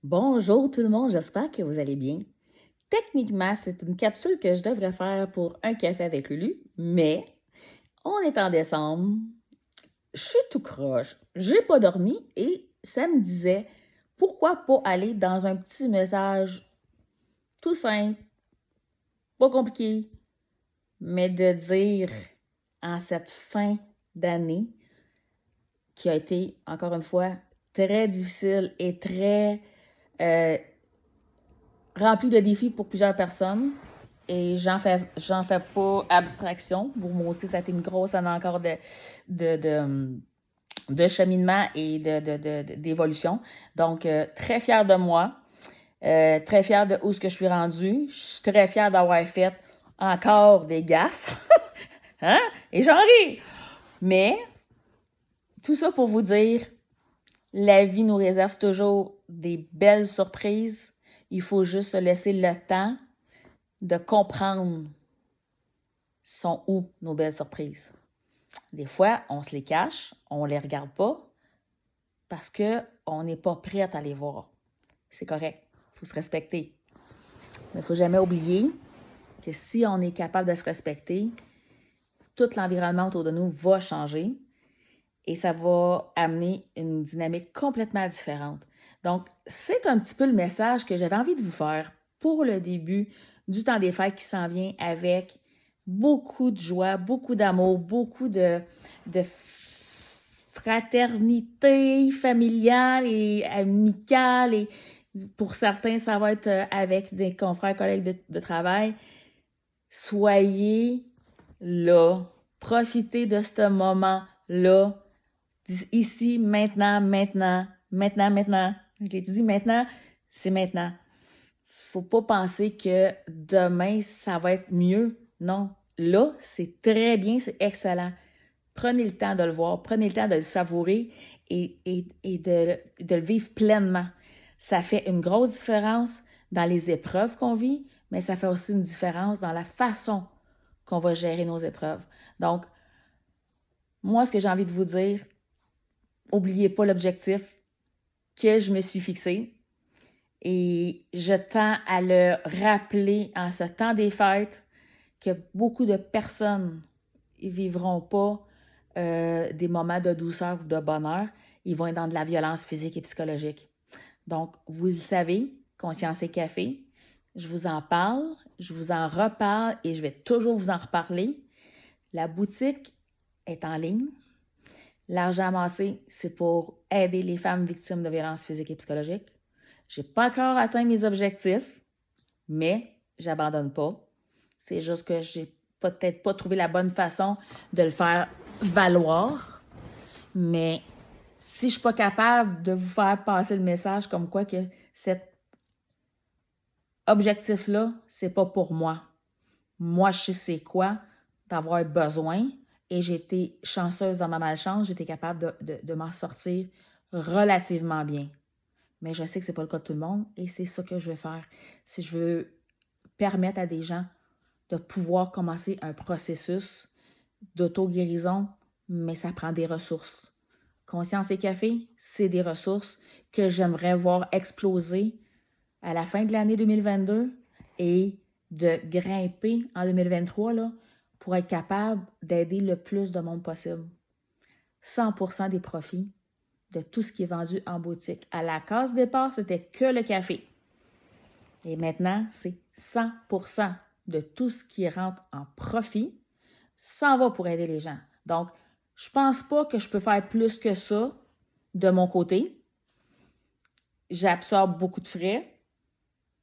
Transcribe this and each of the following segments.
Bonjour tout le monde, j'espère que vous allez bien. Techniquement, c'est une capsule que je devrais faire pour un café avec Lulu, mais on est en décembre, je suis tout croche, j'ai pas dormi et ça me disait pourquoi pas aller dans un petit message tout simple, pas compliqué, mais de dire en cette fin d'année qui a été, encore une fois, très difficile et très euh, rempli de défis pour plusieurs personnes. Et j'en fais pas abstraction. Pour moi aussi, ça a été une grosse année encore de, de, de cheminement et d'évolution. Donc, très fière de moi. Très fière de où ce que je suis rendue. Je suis très fière d'avoir fait encore des gaffes. Hein? Et j'en ris. Mais, tout ça pour vous dire, la vie nous réserve toujours des belles surprises. Il faut juste se laisser le temps de comprendre sont où nos belles surprises. Des fois, on se les cache, on ne les regarde pas parce qu'on n'est pas prête à les voir. C'est correct, il faut se respecter. Mais il ne faut jamais oublier que si on est capable de se respecter, tout l'environnement autour de nous va changer et ça va amener une dynamique complètement différente. Donc, c'est un petit peu le message que j'avais envie de vous faire pour le début du temps des fêtes qui s'en vient avec beaucoup de joie, beaucoup d'amour, beaucoup de fraternité familiale et amicale. Et pour certains, ça va être avec des confrères, collègues de travail. Soyez là. Profitez de ce moment-là. Ici, maintenant, maintenant, maintenant, maintenant. J'ai dit maintenant, c'est maintenant. Faut pas penser que demain, ça va être mieux. Non. Là, c'est très bien, c'est excellent. Prenez le temps de le voir, prenez le temps de le savourer et de le vivre pleinement. Ça fait une grosse différence dans les épreuves qu'on vit, mais ça fait aussi une différence dans la façon qu'on va gérer nos épreuves. Donc, moi, ce que j'ai envie de vous dire, n'oubliez pas l'objectif que je me suis fixé et je tends à le rappeler en ce temps des fêtes que beaucoup de personnes ne vivront pas des moments de douceur ou de bonheur. Ils vont être dans de la violence physique et psychologique. Donc, vous le savez, Conscience et Café, je vous en parle, je vous en reparle et je vais toujours vous en reparler. La boutique est en ligne. L'argent amassé, c'est pour aider les femmes victimes de violences physiques et psychologiques. Je n'ai pas encore atteint mes objectifs, mais j'abandonne pas. C'est juste que j'ai peut-être pas trouvé la bonne façon de le faire valoir. Mais si je suis pas capable de vous faire passer le message comme quoi que cet objectif-là, c'est pas pour moi. Moi, je sais c'est quoi d'avoir besoin et j'ai été chanceuse dans ma malchance. J'étais capable de m'en sortir relativement bien. Mais je sais que c'est pas le cas de tout le monde et c'est ça que je veux faire. Si je veux permettre à des gens de pouvoir commencer un processus d'auto-guérison, mais ça prend des ressources. Conscience et Café, c'est des ressources que j'aimerais voir exploser à la fin de l'année 2022 et de grimper en 2023 là, pour être capable d'aider le plus de monde possible. 100% des profits de tout ce qui est vendu en boutique. À la case départ, c'était que le café. Et maintenant, c'est 100% de tout ce qui rentre en profit s'en va pour aider les gens. Donc, je pense pas que je peux faire plus que ça de mon côté. J'absorbe beaucoup de frais,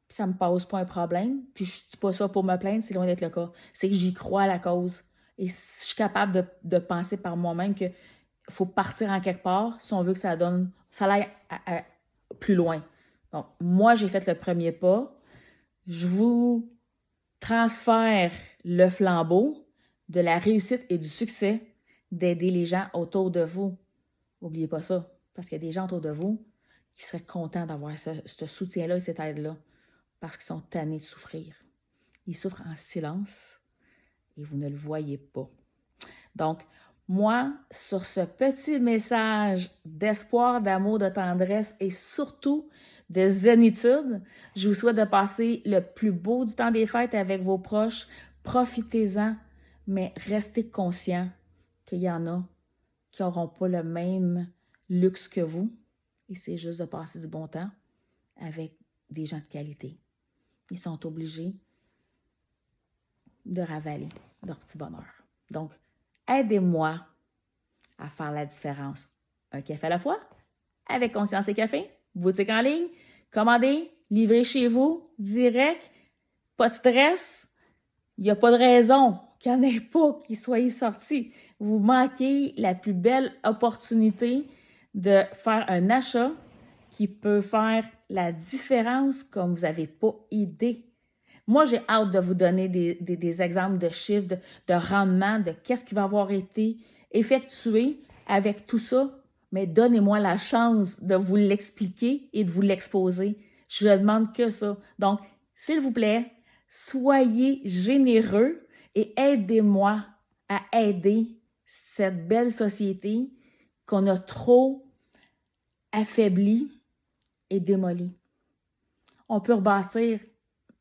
puis ça me pose pas un problème. Puis je dis pas ça pour me plaindre, c'est loin d'être le cas. C'est que j'y crois à la cause. Et je suis capable de penser par moi-même qu'il faut partir en quelque part si on veut que ça donne, ça aille plus loin. Donc, moi, j'ai fait le premier pas. Je vous transfère le flambeau de la réussite et du succès d'aider les gens autour de vous. N'oubliez pas ça, parce qu'il y a des gens autour de vous qui seraient contents d'avoir ce soutien-là et cette aide-là, parce qu'ils sont tannés de souffrir. Ils souffrent en silence et vous ne le voyez pas. Donc, Moi, sur ce petit message d'espoir, d'amour, de tendresse et surtout de zénitude, je vous souhaite de passer le plus beau du temps des fêtes avec vos proches. Profitez-en, mais restez conscients qu'il y en a qui n'auront pas le même luxe que vous. Et c'est juste de passer du bon temps avec des gens de qualité. Ils sont obligés de ravaler leur petit bonheur. Donc, aidez-moi à faire la différence. Un café à la fois, avec Conscience et Café, boutique en ligne, commandez, livrez chez vous, direct, pas de stress. Il n'y a pas de raison qu'il n'y en ait pas qui soient sortis. Vous manquez la plus belle opportunité de faire un achat qui peut faire la différence comme vous n'avez pas idée. Moi, j'ai hâte de vous donner des exemples de chiffres, de rendement, de qu'est-ce qui va avoir été effectué avec tout ça, mais donnez-moi la chance de vous l'expliquer et de vous l'exposer. Je ne demande que ça. Donc, s'il vous plaît, soyez généreux et aidez-moi à aider cette belle société qu'on a trop affaiblie et démolie. On peut rebâtir,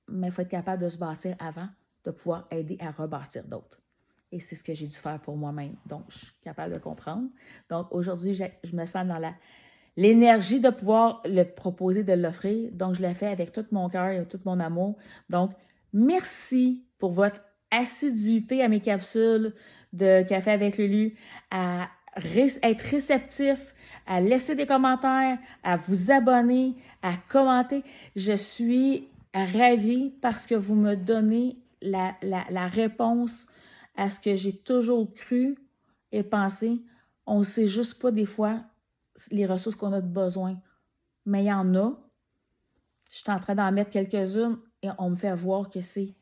mais il faut être capable de se bâtir avant de pouvoir aider à rebâtir d'autres. Et c'est ce que j'ai dû faire pour moi-même. Donc, je suis capable de comprendre. Donc, aujourd'hui, je me sens dans l'énergie de pouvoir le proposer, de l'offrir. Donc, je l'ai fait avec tout mon cœur et tout mon amour. Donc, merci pour votre assiduité à mes capsules de Café avec Lulu, à être réceptif, à laisser des commentaires, à vous abonner, à commenter. Je suis ravie parce que vous me donnez la réponse à ce que j'ai toujours cru et pensé. On ne sait juste pas des fois les ressources qu'on a besoin. Mais il y en a. Je suis en train d'en mettre quelques-unes et on me fait voir que c'est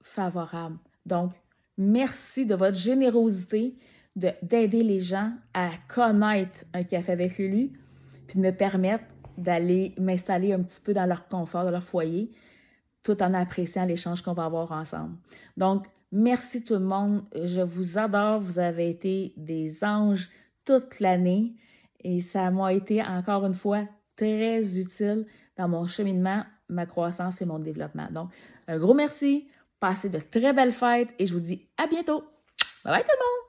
favorable. Donc, merci de votre générosité d'aider les gens à connaître un café avec Lulu puis de me permettre d'aller m'installer un petit peu dans leur confort, dans leur foyer, tout en appréciant l'échange qu'on va avoir ensemble. Donc, merci tout le monde. Je vous adore. Vous avez été des anges toute l'année et ça m'a été encore une fois très utile dans mon cheminement, ma croissance et mon développement. Donc, un gros merci. Passez de très belles fêtes et je vous dis à bientôt. Bye bye tout le monde!